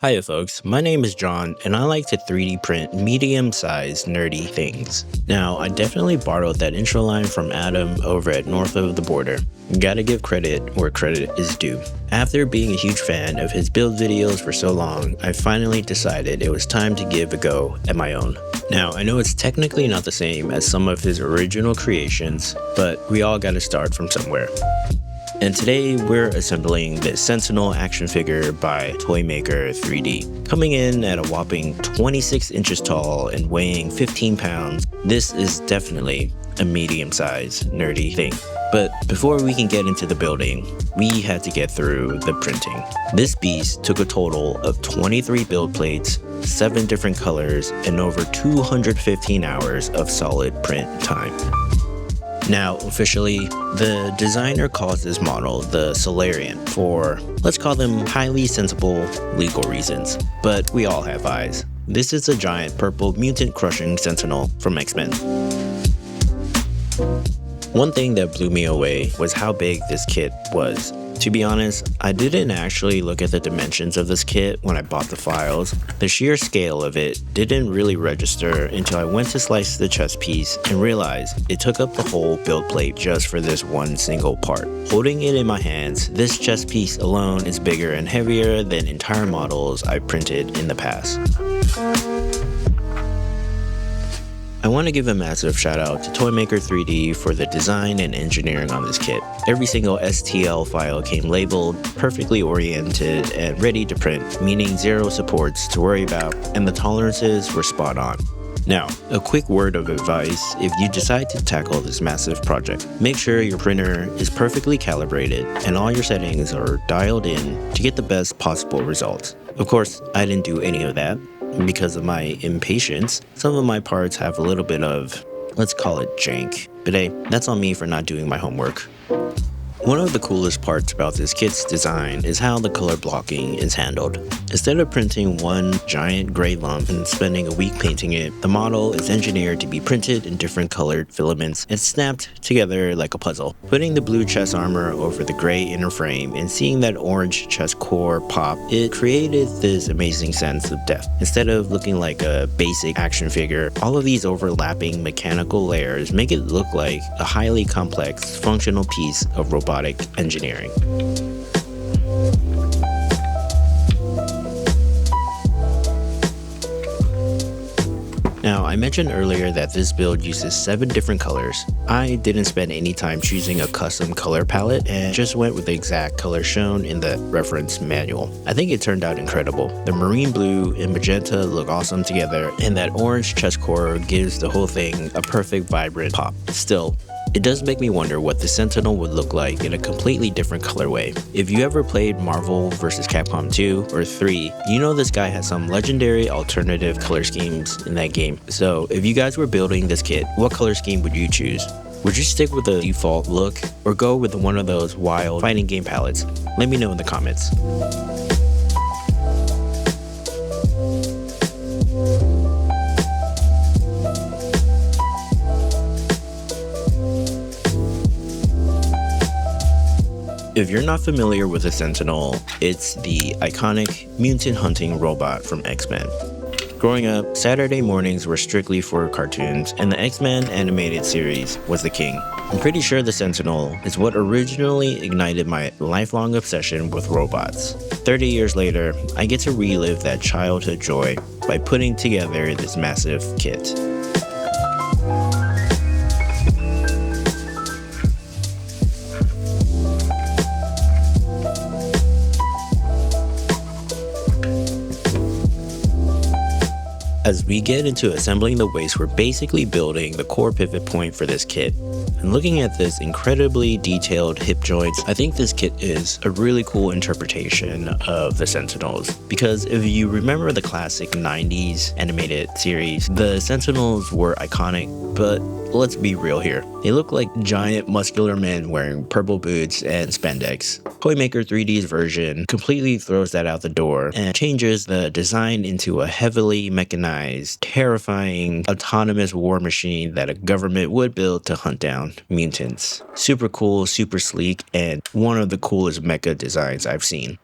Hiya folks, my name is John and I like to 3D print medium-sized nerdy things. Now, I definitely borrowed that intro line from Adam over at North of the Border. Gotta give credit where credit is due. After being a huge fan of his build videos for so long, I finally decided it was time to give a go at my own. Now, I know it's technically not the same as some of his original creations, but we all gotta start from somewhere. And today we're assembling the Sentinel action figure by Toymaker 3D. Coming in at a whopping 26 inches tall and weighing 15 pounds, this is definitely a medium-sized nerdy thing. But before we can get into the building, we had to get through the printing. This beast took a total of 23 build plates, 7 different colors, and over 215 hours of solid print time. Now, officially, the designer calls this model the Solarian for, let's call them highly sensible legal reasons, but we all have eyes. This is a giant purple mutant crushing Sentinel from X-Men. One thing that blew me away was how big this kit was. To be honest, I didn't actually look at the dimensions of this kit when I bought the files. The sheer scale of it didn't really register until I went to slice the chest piece and realized it took up the whole build plate just for this one single part. Holding it in my hands, this chest piece alone is bigger and heavier than entire models I printed in the past. I want to give a massive shout out to Toymaker 3D for the design and engineering on this kit. Every single STL file came labeled, perfectly oriented, and ready to print, meaning zero supports to worry about, and the tolerances were spot on. Now, a quick word of advice if you decide to tackle this massive project. Make sure your printer is perfectly calibrated and all your settings are dialed in to get the best possible results. Of course, I didn't do any of that. Because of my impatience, some of my parts have a little bit of, let's call it jank. But hey, that's on me for not doing my homework. One of the coolest parts about this kit's design is how the color blocking is handled. Instead of printing one giant gray lump and spending a week painting it, the model is engineered to be printed in different colored filaments and snapped together like a puzzle. Putting the blue chest armor over the gray inner frame and seeing that orange chest core pop, it created this amazing sense of depth. Instead of looking like a basic action figure, all of these overlapping mechanical layers make it look like a highly complex, functional piece of robotic engineering. Now, I mentioned earlier that this build uses 7 different colors. I didn't spend any time choosing a custom color palette and just went with the exact color shown in the reference manual. I think it turned out incredible. The marine blue and magenta look awesome together, and that orange chest core gives the whole thing a perfect vibrant pop. Still, it does make me wonder what the Sentinel would look like in a completely different colorway. If you ever played Marvel vs. Capcom 2 or 3, you know this guy has some legendary alternative color schemes in that game. So if you guys were building this kit, what color scheme would you choose? Would you stick with the default look or go with one of those wild fighting game palettes? Let me know in the comments. If you're not familiar with the Sentinel, it's the iconic mutant hunting robot from X-Men. Growing up, Saturday mornings were strictly for cartoons, and the X-Men animated series was the king. I'm pretty sure the Sentinel is what originally ignited my lifelong obsession with robots. 30 years later, I get to relive that childhood joy by putting together this massive kit. As we get into assembling the waist, we're basically building the core pivot point for this kit. And looking at this incredibly detailed hip joints, I think this kit is a really cool interpretation of the Sentinels. Because if you remember the classic 90s animated series, the Sentinels were iconic, but let's be real here. They look like giant muscular men wearing purple boots and spandex. Toymaker 3D's version completely throws that out the door and changes the design into a heavily mechanized, terrifying, autonomous war machine that a government would build to hunt down mutants. Super cool, super sleek, and one of the coolest mecha designs I've seen.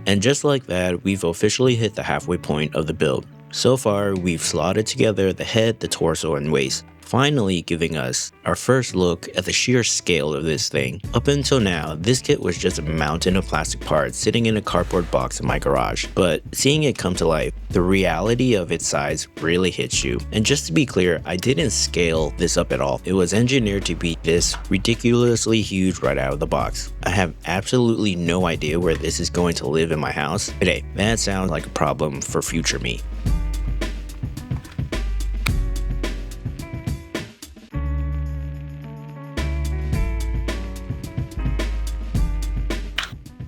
And just like that, we've officially hit the halfway point of the build. So far, we've slotted together the head, the torso, and waist, finally giving us our first look at the sheer scale of this thing. Up until now, this kit was just a mountain of plastic parts sitting in a cardboard box in my garage, but seeing it come to life, the reality of its size really hits you. And just to be clear, I didn't scale this up at all. It was engineered to be this ridiculously huge right out of the box. I have absolutely no idea where this is going to live in my house, but hey, that sounds like a problem for future me.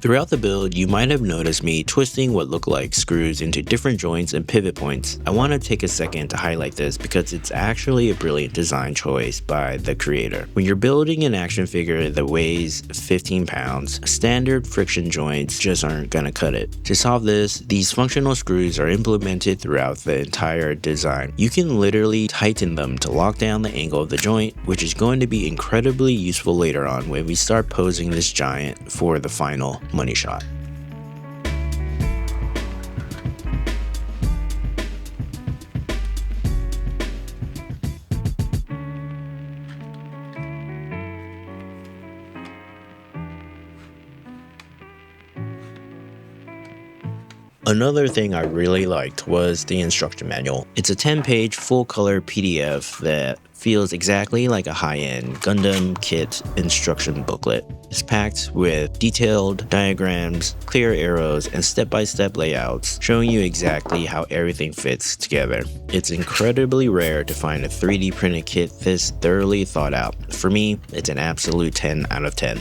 Throughout the build, you might have noticed me twisting what look like screws into different joints and pivot points. I want to take a second to highlight this because it's actually a brilliant design choice by the creator. When you're building an action figure that weighs 15 pounds, standard friction joints just aren't gonna cut it. To solve this, these functional screws are implemented throughout the entire design. You can literally tighten them to lock down the angle of the joint, which is going to be incredibly useful later on when we start posing this giant for the final money shot. Another thing I really liked was the instruction manual. It's a 10-page full-color PDF that feels exactly like a high-end Gundam kit instruction booklet. It's packed with detailed diagrams, clear arrows, and step-by-step layouts showing you exactly how everything fits together. It's incredibly rare to find a 3D printed kit this thoroughly thought out. For me, it's an absolute 10 out of 10.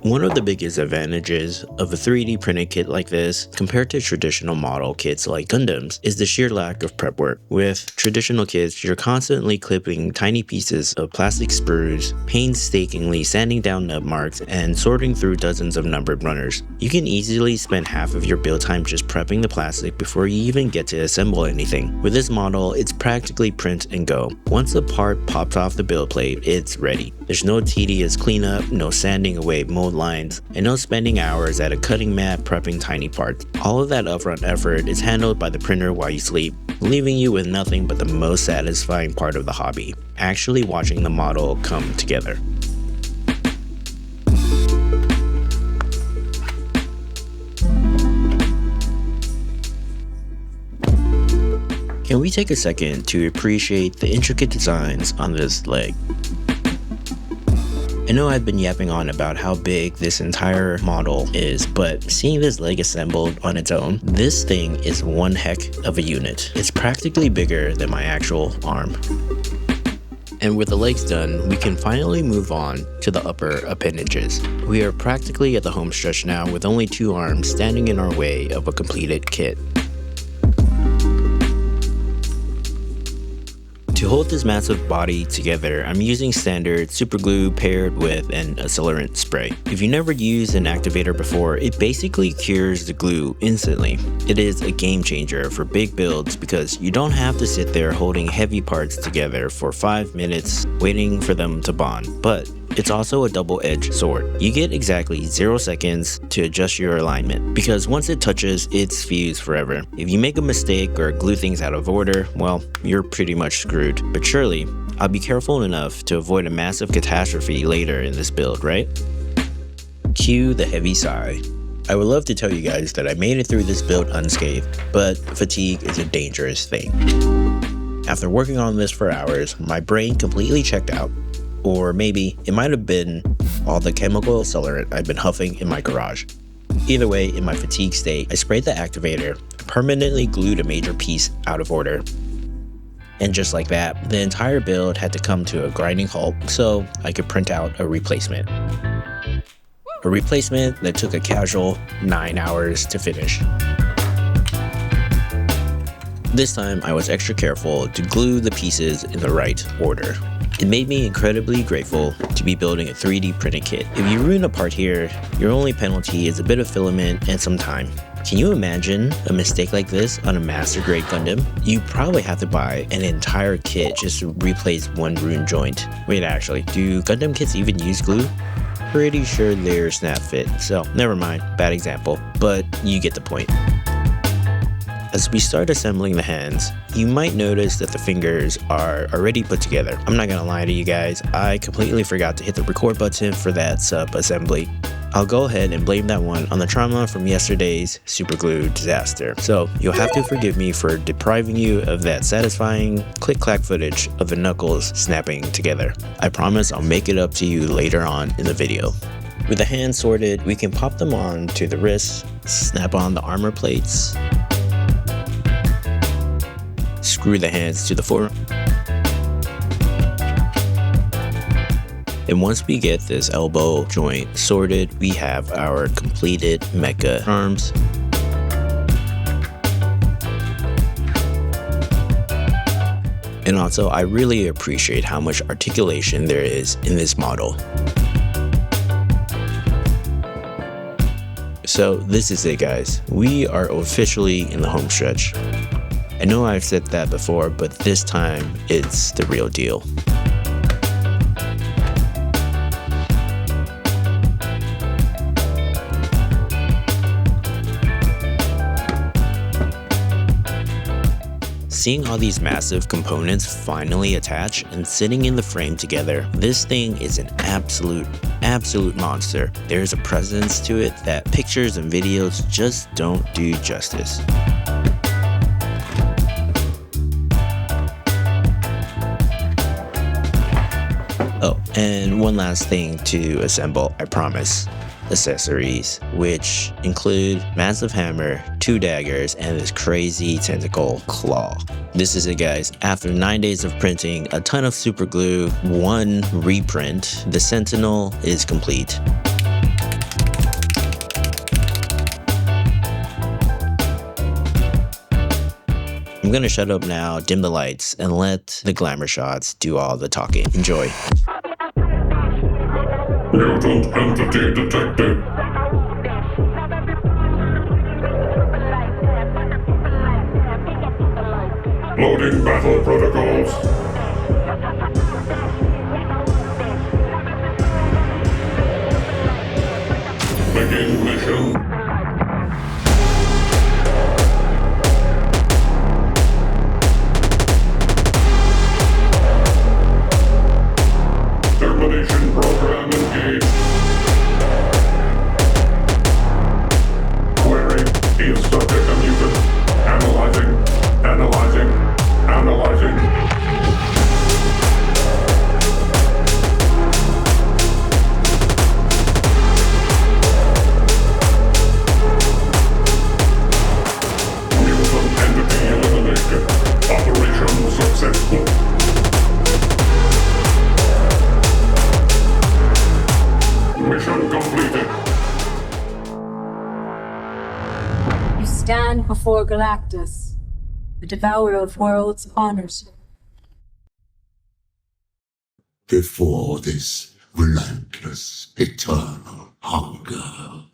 One of the biggest advantages of a 3D printed kit like this, compared to traditional model kits like Gundams, is the sheer lack of prep work. With traditional kits, you're constantly clipping tiny pieces of plastic sprues, painstakingly sanding down nub marks, and sorting through dozens of numbered runners. You can easily spend half of your build time just prepping the plastic before you even get to assemble anything. With this model, it's practically print and go. Once the part pops off the build plate, it's ready. There's no tedious cleanup, no sanding away mold lines, and no spending hours at a cutting mat prepping tiny parts. All of that upfront effort is handled by the printer while you sleep, leaving you with nothing but the most satisfying part of the hobby, actually watching the model come together. Can we take a second to appreciate the intricate designs on this leg? I know I've been yapping on about how big this entire model is, but seeing this leg assembled on its own, this thing is one heck of a unit. It's practically bigger than my actual arm. And with the legs done, we can finally move on to the upper appendages. We are practically at the home stretch now with only 2 arms standing in our way of a completed kit. To hold this massive body together, I'm using standard super glue paired with an accelerant spray. If you never used an activator before, it basically cures the glue instantly. It is a game changer for big builds because you don't have to sit there holding heavy parts together for 5 minutes waiting for them to bond. But it's also a double-edged sword. You get exactly 0 seconds to adjust your alignment, because once it touches, it's fused forever. If you make a mistake or glue things out of order, well, you're pretty much screwed. But surely, I'll be careful enough to avoid a massive catastrophe later in this build, right? Cue the heavy sigh. I would love to tell you guys that I made it through this build unscathed, but fatigue is a dangerous thing. After working on this for hours, my brain completely checked out. Or maybe it might have been all the chemical accelerant I've been huffing in my garage. Either way, in my fatigue state, I sprayed the activator, permanently glued a major piece out of order. And just like that, the entire build had to come to a grinding halt so I could print out a replacement. A replacement that took a casual 9 hours to finish. This time, I was extra careful to glue the pieces in the right order. It made me incredibly grateful to be building a 3D printed kit. If you ruin a part here, your only penalty is a bit of filament and some time. Can you imagine a mistake like this on a master grade Gundam? You probably have to buy an entire kit just to replace one rune joint. Wait, actually, do Gundam kits even use glue? Pretty sure they're snap fit, so never mind, bad example, but you get the point. As we start assembling the hands, you might notice that the fingers are already put together. I'm not gonna lie to you guys, I completely forgot to hit the record button for that sub-assembly. I'll go ahead and blame that one on the trauma from yesterday's superglue disaster. So you'll have to forgive me for depriving you of that satisfying click-clack footage of the knuckles snapping together. I promise I'll make it up to you later on in the video. With the hands sorted, we can pop them on to the wrists, snap on the armor plates, screw the hands to the forearm. And once we get this elbow joint sorted, we have our completed mecha arms. And also, I really appreciate how much articulation there is in this model. So this is it, guys. We are officially in the home stretch. I know I've said that before, but this time it's the real deal. Seeing all these massive components finally attach and sitting in the frame together, this thing is an absolute monster. There's a presence to it that pictures and videos just don't do justice. Oh, and one last thing to assemble, I promise. Accessories, which include massive hammer, 2 daggers, and this crazy tentacle claw. This is it, guys. After 9 days of printing, a ton of super glue, 1 reprint, the Sentinel is complete. I'm gonna shut up now, dim the lights, and let the glamour shots do all the talking. Enjoy. Mutant entity detected. Loading battle protocols. Begin mission. Termination program engaged. Query, is subject a mutant? Analyzing. Mutant entity eliminated. Operation successful. Mission completed. You stand before Galactus. The devourer of worlds honors you. Before this relentless, eternal hunger.